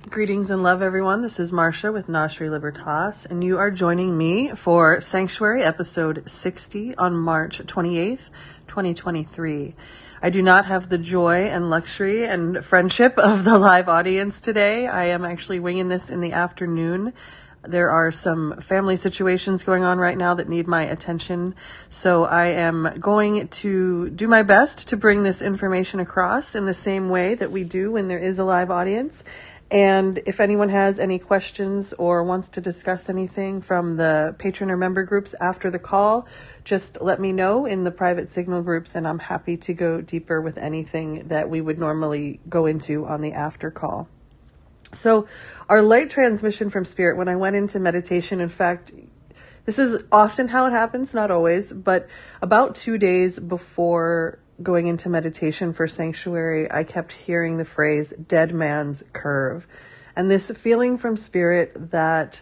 Greetings and love, everyone. This is Marcia with Gnoshery Libertas, and you are joining me for Sanctuary episode 60 on March 28th, 2023. I do not have the joy and luxury and friendship of the live audience today. I am actually winging this in the afternoon. There are some family situations going on right now that need my attention, so I am going to do my best to bring this information across in the same way that we do when there is a live audience. And if anyone has any questions or wants to discuss anything from the patron or member groups after the call, just let me know in the private signal groups, and I'm happy to go deeper with anything that we would normally go into on the after call. So our light transmission from Spirit, when I went into meditation, in fact, this is often how it happens, not always, but about 2 days before going into meditation for Sanctuary, I kept hearing the phrase dead man's curve, and this feeling from Spirit that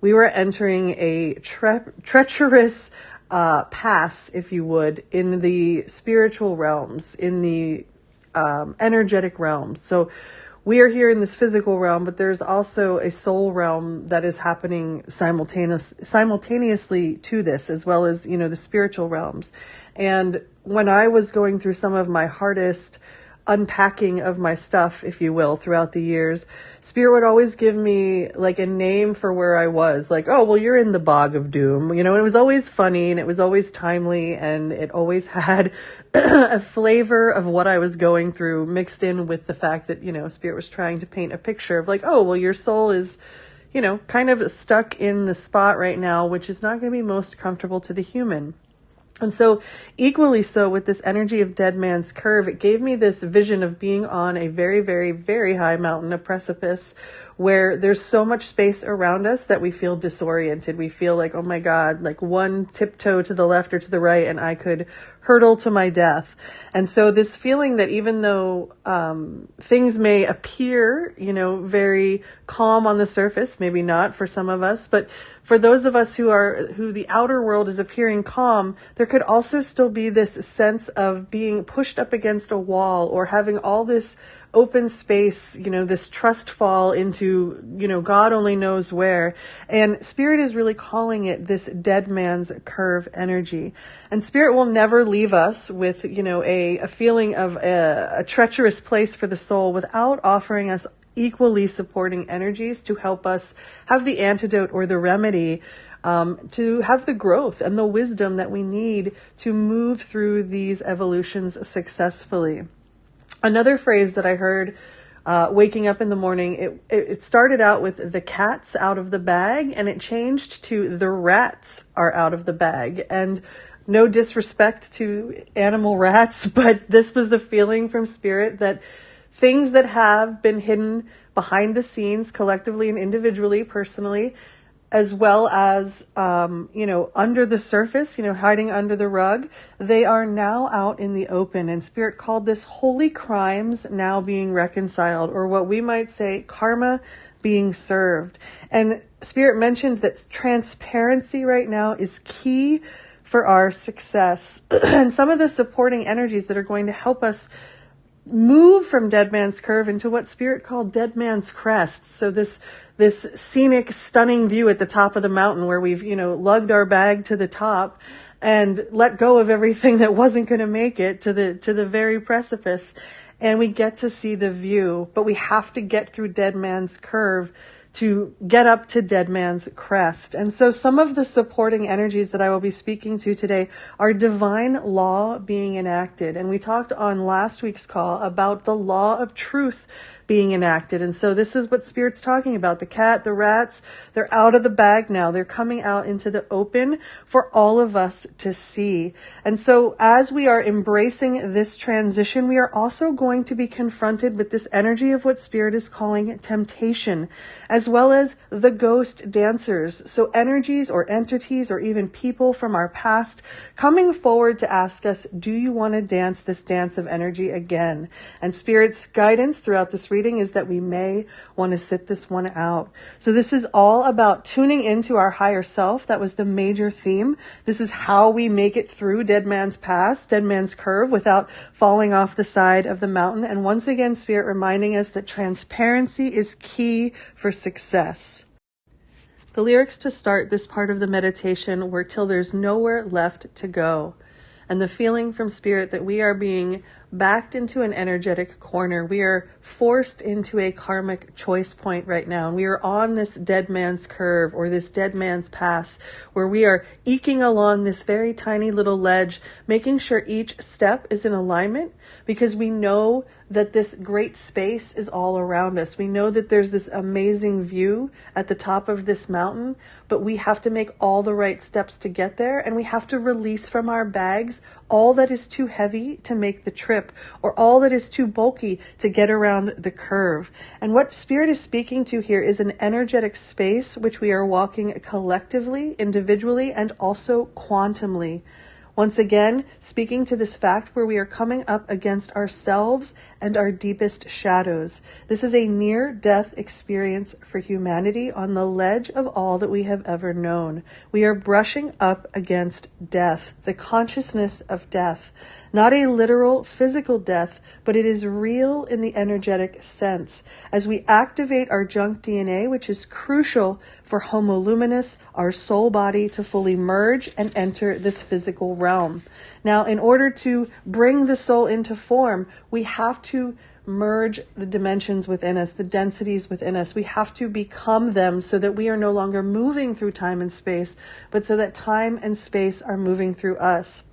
we were entering a treacherous pass, if you would, in the spiritual realms, in the energetic realms. So we are here in this physical realm, but there's also a soul realm that is happening simultaneously to this, as well as, the spiritual realms. And when I was going through some of my hardest unpacking of my stuff, if you will, throughout the years, Spirit would always give me like a name for where I was, like, oh, well, you're in the bog of doom, and it was always funny and it was always timely, and it always had a flavor of what I was going through mixed in with the fact that, Spirit was trying to paint a picture of like, oh, well, your soul is, kind of stuck in the spot right now, which is not going to be most comfortable to the human. And so equally so with this energy of dead man's curve, it gave me this vision of being on a very, very, very high mountain, a precipice, where there's so much space around us that we feel disoriented. We feel like, oh my God, like one tiptoe to the left or to the right, and I could hurtle to my death. And so this feeling that even though things may appear, very calm on the surface, maybe not for some of us, but for those of us who the outer world is appearing calm, there could also still be this sense of being pushed up against a wall, or having all this open space, this trust fall into, God only knows where. And Spirit is really calling it this dead man's curve energy. And Spirit will never leave us with, a feeling of a treacherous place for the soul without offering us equally supporting energies to help us have the antidote or the remedy, to have the growth and the wisdom that we need to move through these evolutions successfully. Another phrase that I heard waking up in the morning, it started out with the cat's out of the bag, and it changed to the rats are out of the bag. And no disrespect to animal rats, but this was the feeling from Spirit that things that have been hidden behind the scenes, collectively and individually, personally, as well as, under the surface, hiding under the rug, they are now out in the open. And Spirit called this holy crimes now being reconciled, or what we might say, karma being served. And Spirit mentioned that transparency right now is key for our success. And some of the supporting energies that are going to help us move from dead man's curve into what Spirit called dead man's crest. So this scenic, stunning view at the top of the mountain where we've, lugged our bag to the top and let go of everything that wasn't going to make it to the very precipice. And we get to see the view, but we have to get through dead man's curve to get up to dead man's crest. And so some of the supporting energies that I will be speaking to today are divine law being enacted. And we talked on last week's call about the law of truth being enacted. And so this is what Spirit's talking about. The cat, the rats, they're out of the bag now. They're coming out into the open for all of us to see. And so as we are embracing this transition, we are also going to be confronted with this energy of what Spirit is calling temptation, as well as the ghost dancers. So energies or entities or even people from our past coming forward to ask us, do you want to dance this dance of energy again? And Spirit's guidance throughout this reading reading is that we may want to sit this one out. So this is all about tuning into our higher self. That was the major theme. This is how we make it through Dead Man's Pass, Dead Man's Curve, without falling off the side of the mountain. And once again, Spirit reminding us that transparency is key for success. The lyrics to start this part of the meditation were "till there's nowhere left to go." And the feeling from Spirit that we are being backed into an energetic corner. We are forced into a karmic choice point right now. And we are on this dead man's curve, or this dead man's pass, where we are eking along this very tiny little ledge, making sure each step is in alignment, because we know that this great space is all around us. We know that there's this amazing view at the top of this mountain, but we have to make all the right steps to get there. And we have to release from our bags all that is too heavy to make the trip, or all that is too bulky to get around the curve. And what Spirit is speaking to here is an energetic space which we are walking collectively, individually, and also quantumly. Once again, speaking to this fact where we are coming up against ourselves and our deepest shadows. This is a near-death experience for humanity on the ledge of all that we have ever known. We are brushing up against death, the consciousness of death. Not a literal physical death, but it is real in the energetic sense. As we activate our junk DNA, which is crucial for Homo luminous, our soul body, to fully merge and enter this physical realm. Now, in order to bring the soul into form, we have to merge the dimensions within us, the densities within us. We have to become them so that we are no longer moving through time and space, but so that time and space are moving through us.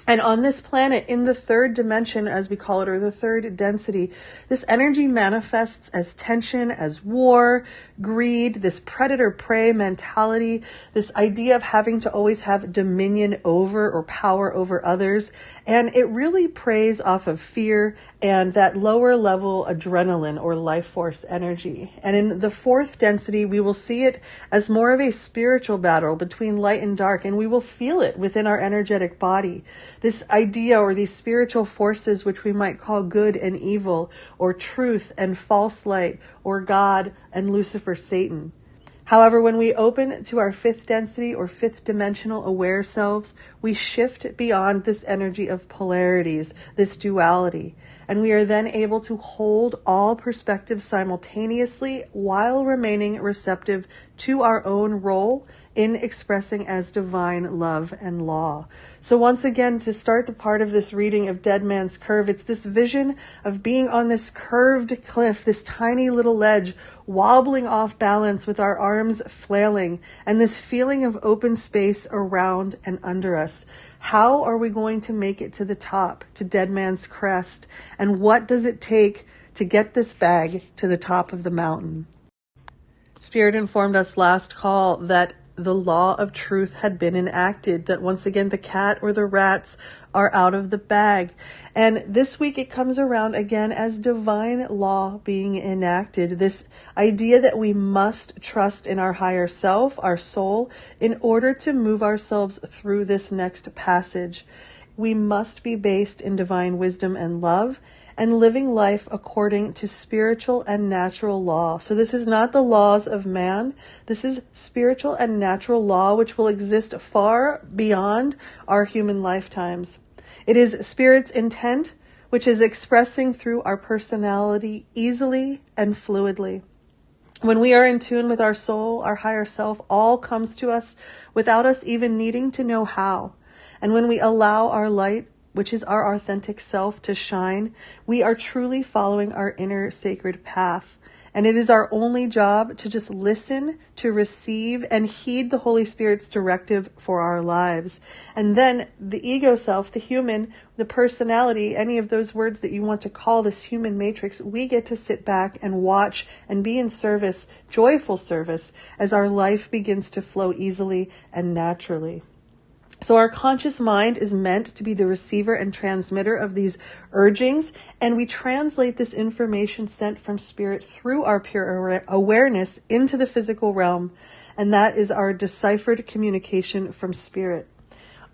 And on this planet, in the third dimension, as we call it, or the third density, this energy manifests as tension, as war, greed, this predator-prey mentality, this idea of having to always have dominion over or power over others. And it really preys off of fear and that lower level adrenaline or life force energy. And in the fourth density, we will see it as more of a spiritual battle between light and dark, and we will feel it within our energetic body. This idea, or these spiritual forces, which we might call good and evil, or truth and false light, or God and Lucifer, Satan. However, when we open to our fifth density or fifth dimensional aware selves, we shift beyond this energy of polarities, this duality, and we are then able to hold all perspectives simultaneously while remaining receptive to our own role in expressing as divine love and law. So once again, to start the part of this reading of Dead Man's Curve, it's this vision of being on this curved cliff, this tiny little ledge, wobbling off balance with our arms flailing, and this feeling of open space around and under us. How are we going to make it to the top, to Dead Man's Crest? And what does it take to get this bag to the top of the mountain? Spirit informed us last call that the law of truth had been enacted, that once again the cat or the rats are out of the bag. And this week it comes around again as divine law being enacted, this idea that we must trust in our higher self, our soul, in order to move ourselves through this next passage. We must be based in divine wisdom and love, and living life according to spiritual and natural law. So this is not the laws of man. This is spiritual and natural law, which will exist far beyond our human lifetimes. It is Spirit's intent, which is expressing through our personality easily and fluidly. When we are in tune with our soul, our higher self, all comes to us without us even needing to know how. And when we allow our light, which is our authentic self, to shine, we are truly following our inner sacred path. And it is our only job to just listen, to receive, and heed the Holy Spirit's directive for our lives. And then the ego self, the human, the personality, any of those words that you want to call this human matrix, we get to sit back and watch and be in service, joyful service, as our life begins to flow easily and naturally. So our conscious mind is meant to be the receiver and transmitter of these urgings, and we translate this information sent from Spirit through our pure awareness into the physical realm, and that is our deciphered communication from Spirit.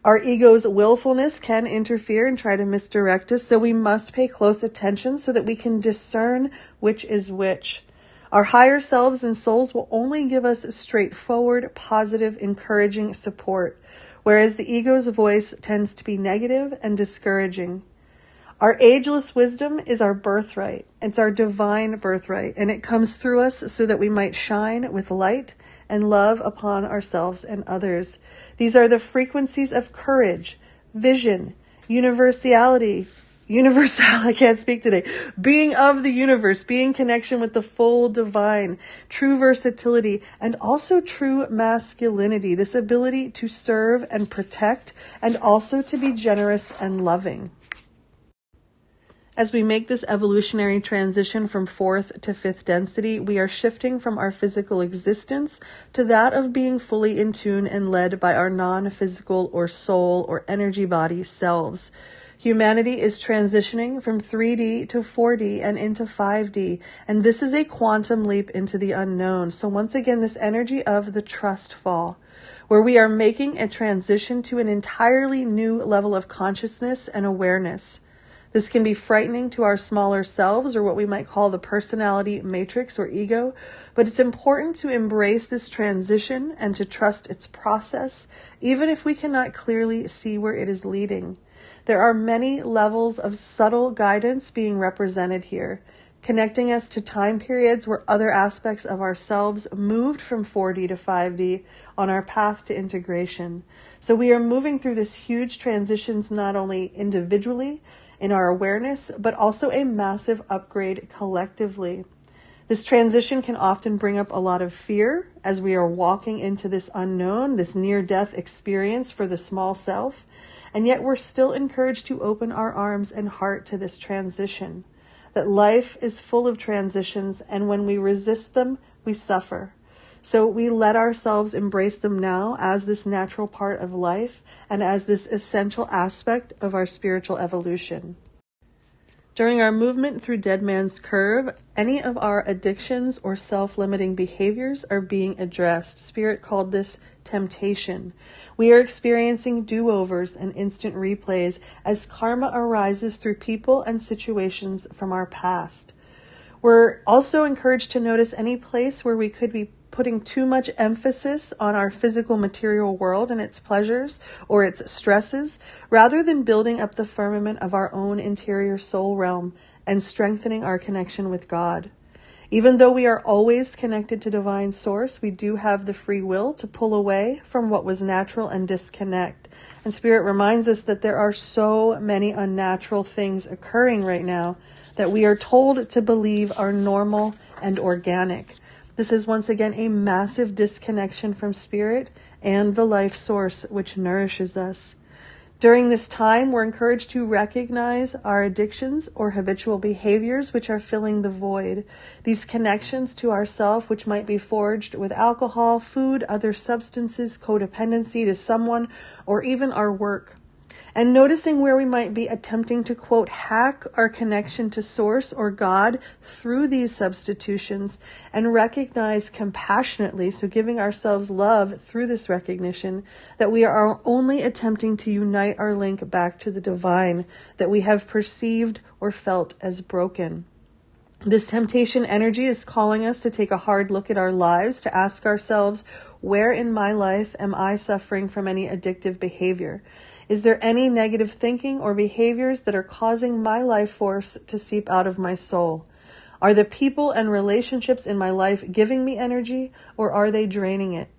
Our ego's willfulness can interfere and try to misdirect us, so we must pay close attention so that we can discern which is which. Our higher selves and souls will only give us straightforward, positive, encouraging support, whereas the ego's voice tends to be negative and discouraging. Our ageless wisdom is our birthright. It's our divine birthright, and it comes through us so that we might shine with light and love upon ourselves and others. These are the frequencies of courage, vision, I can't speak today, being of the universe, being connection with the full divine, true versatility, and also true masculinity, this ability to serve and protect, and also to be generous and loving. As we make this evolutionary transition from fourth to fifth density, we are shifting from our physical existence to that of being fully in tune and led by our non-physical or soul or energy body selves. Humanity is transitioning from 3D to 4D and into 5D, and this is a quantum leap into the unknown. So once again, this energy of the trust fall, where we are making a transition to an entirely new level of consciousness and awareness. This can be frightening to our smaller selves, or what we might call the personality matrix or ego, but it's important to embrace this transition and to trust its process, even if we cannot clearly see where it is leading. There are many levels of subtle guidance being represented here, connecting us to time periods where other aspects of ourselves moved from 4D to 5D on our path to integration. So we are moving through this huge transitions not only individually, in our awareness, but also a massive upgrade collectively. This transition can often bring up a lot of fear as we are walking into this unknown, this near-death experience for the small self, and yet we're still encouraged to open our arms and heart to this transition, that life is full of transitions, and when we resist them, we suffer. So we let ourselves embrace them now as this natural part of life and as this essential aspect of our spiritual evolution. During our movement through Dead Man's Curve, any of our addictions or self-limiting behaviors are being addressed. Spirit called this temptation. We are experiencing do-overs and instant replays as karma arises through people and situations from our past. We're also encouraged to notice any place where we could be putting too much emphasis on our physical material world and its pleasures or its stresses, rather than building up the firmament of our own interior soul realm and strengthening our connection with God. Even though we are always connected to divine source, we do have the free will to pull away from what was natural and disconnect. And Spirit reminds us that there are so many unnatural things occurring right now that we are told to believe are normal and organic. This is once again a massive disconnection from Spirit and the life source which nourishes us. During this time, we're encouraged to recognize our addictions or habitual behaviors which are filling the void. These connections to ourself which might be forged with alcohol, food, other substances, codependency to someone, or even our work. And noticing where we might be attempting to, quote, hack our connection to Source or God through these substitutions, and recognize compassionately, so giving ourselves love through this recognition, that we are only attempting to unite our link back to the divine that we have perceived or felt as broken. This temptation energy is calling us to take a hard look at our lives, to ask ourselves, where in my life am I suffering from any addictive behavior? Is there any negative thinking or behaviors that are causing my life force to seep out of my soul? Are the people and relationships in my life giving me energy, or are they draining it?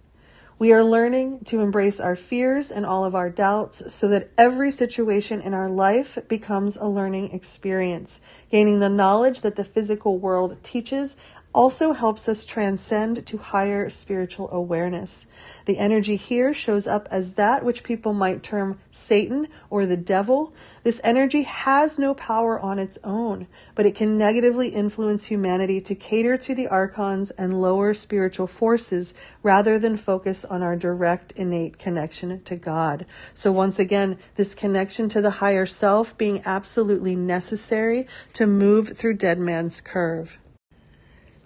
We are learning to embrace our fears and all of our doubts so that every situation in our life becomes a learning experience. Gaining the knowledge that the physical world teaches also helps us transcend to higher spiritual awareness. The energy here shows up as that which people might term Satan or the devil. This energy has no power on its own, but it can negatively influence humanity to cater to the archons and lower spiritual forces rather than focus on our direct innate connection to God. So once again, this connection to the higher self being absolutely necessary to move through Dead Man's Curve.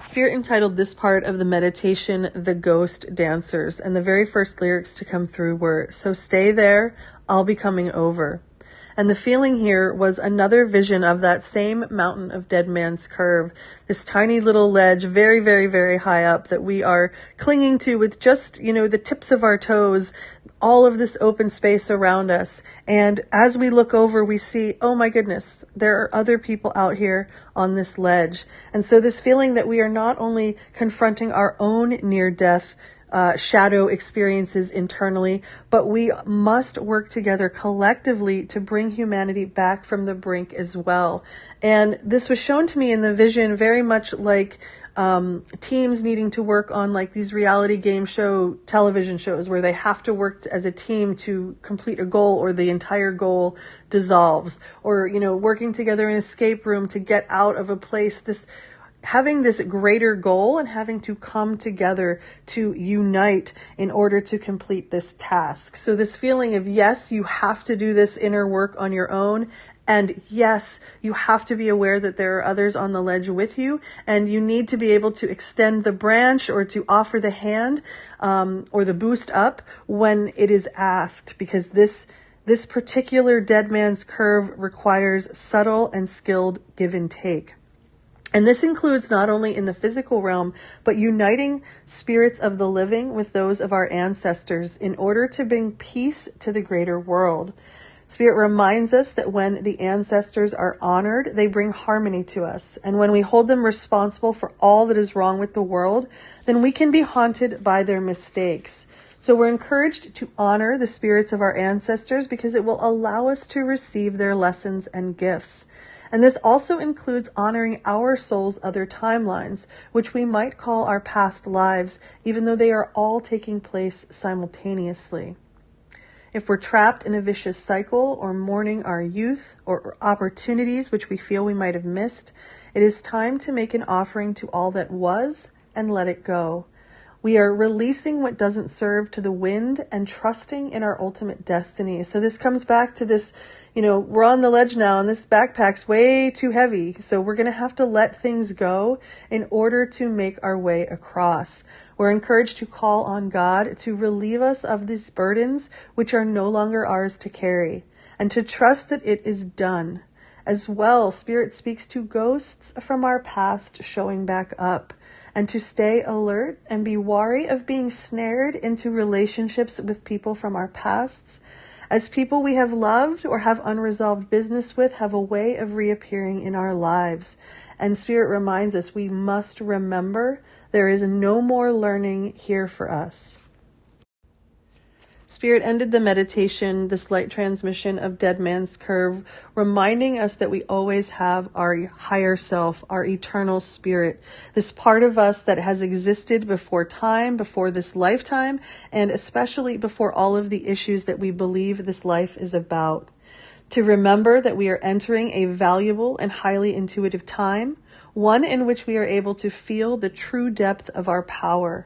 Spirit entitled this part of the meditation, The Ghost Dancers, and the very first lyrics to come through were, "So stay there, I'll be coming over. And the feeling here was another vision of that same mountain of Dead Man's Curve, this tiny little ledge, very, very, very high up that we are clinging to with just, the tips of our toes, all of this open space around us. And as we look over, we see, oh my goodness, there are other people out here on this ledge. And so this feeling that we are not only confronting our own near-death shadow experiences internally, but we must work together collectively to bring humanity back from the brink as well. And this was shown to me in the vision very much like teams needing to work on like these reality game show television shows where they have to work as a team to complete a goal, or the entire goal dissolves, or working together in an escape room to get out of a place. Having this greater goal and having to come together to unite in order to complete this task. So this feeling of, yes, you have to do this inner work on your own. And yes, you have to be aware that there are others on the ledge with you, and you need to be able to extend the branch or to offer the hand or the boost up when it is asked, because this particular Dead Man's Curve requires subtle and skilled give and take. And this includes not only in the physical realm, but uniting spirits of the living with those of our ancestors in order to bring peace to the greater world. Spirit reminds us that when the ancestors are honored, they bring harmony to us. And when we hold them responsible for all that is wrong with the world, then we can be haunted by their mistakes. So we're encouraged to honor the spirits of our ancestors because it will allow us to receive their lessons and gifts. And this also includes honoring our soul's other timelines, which we might call our past lives, even though they are all taking place simultaneously. If we're trapped in a vicious cycle or mourning our youth or opportunities which we feel we might have missed, it is time to make an offering to all that was and let it go. We are releasing what doesn't serve to the wind and trusting in our ultimate destiny. So this comes back to this, we're on the ledge now and this backpack's way too heavy. So we're going to have to let things go in order to make our way across. We're encouraged to call on God to relieve us of these burdens which are no longer ours to carry, and to trust that it is done. As well, Spirit speaks to ghosts from our past showing back up, and to stay alert and be wary of being snared into relationships with people from our pasts, as people we have loved or have unresolved business with have a way of reappearing in our lives. And Spirit reminds us we must remember there is no more learning here for us. Spirit ended the meditation, this light transmission of Dead Man's Curve, reminding us that we always have our higher self, our eternal spirit, this part of us that has existed before time, before this lifetime, and especially before all of the issues that we believe this life is about. To remember that we are entering a valuable and highly intuitive time, one in which we are able to feel the true depth of our power.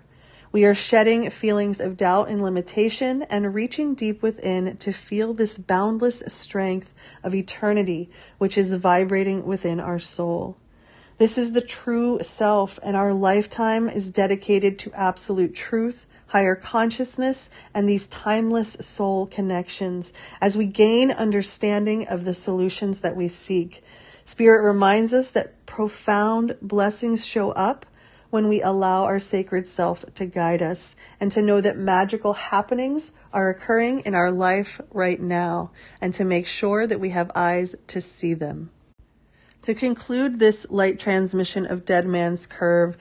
We are shedding feelings of doubt and limitation and reaching deep within to feel this boundless strength of eternity, which is vibrating within our soul. This is the true self, and our lifetime is dedicated to absolute truth, higher consciousness, and these timeless soul connections as we gain understanding of the solutions that we seek. Spirit reminds us that profound blessings show up when we allow our sacred self to guide us, and to know that magical happenings are occurring in our life right now, and to make sure that we have eyes to see them. To conclude this light transmission of Dead Man's Curve,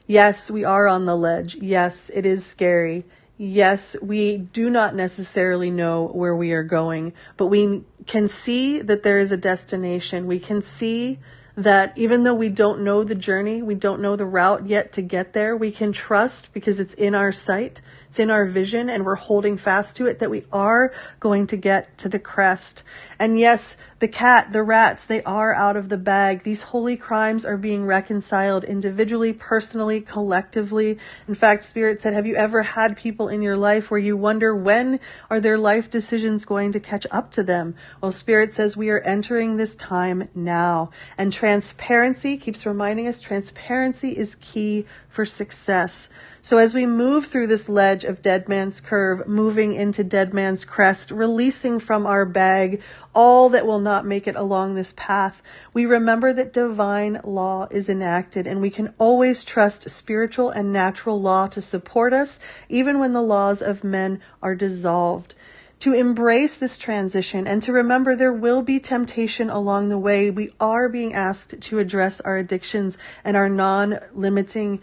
yes, we are on the ledge. Yes, it is scary. Yes, we do not necessarily know where we are going, but we can see that there is a destination. We can see that even though we don't know the journey, we don't know the route yet to get there, we can trust because it's in our sight, it's in our vision, and we're holding fast to it that we are going to get to the crest. And yes, the cat, the rats, they are out of the bag. These holy crimes are being reconciled individually, personally, collectively. In fact, Spirit said, have you ever had people in your life where you wonder when are their life decisions going to catch up to them? Well, Spirit says we are entering this time now. And transparency keeps reminding us transparency is key for success. So as we move through this ledge, edge of Dead Man's Curve, moving into Dead Man's Crest, releasing from our bag all that will not make it along this path. We remember that divine law is enacted, and we can always trust spiritual and natural law to support us, even when the laws of men are dissolved. To embrace this transition and to remember there will be temptation along the way. We are being asked to address our addictions and our our limiting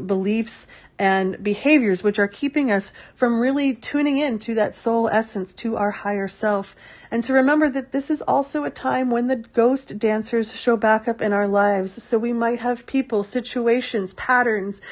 beliefs and behaviors, which are keeping us from really tuning in to that soul essence, to our higher self. And to remember that this is also a time when the ghost dancers show back up in our lives. So we might have people, situations, patterns,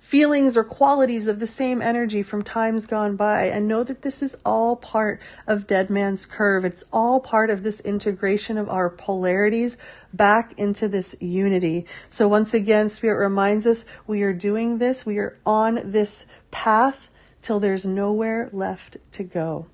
feelings or qualities of the same energy from times gone by, and know that this is all part of Dead Man's Curve. It's all part of this integration of our polarities back into this unity. So once again, Spirit reminds us we are doing this. We are on this path till there's nowhere left to go.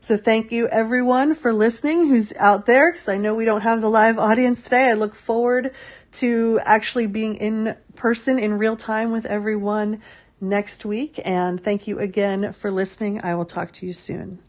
So thank you everyone for listening who's out there, because I know we don't have the live audience today. I look forward to actually being in person in real time with everyone next week. And thank you again for listening. I will talk to you soon.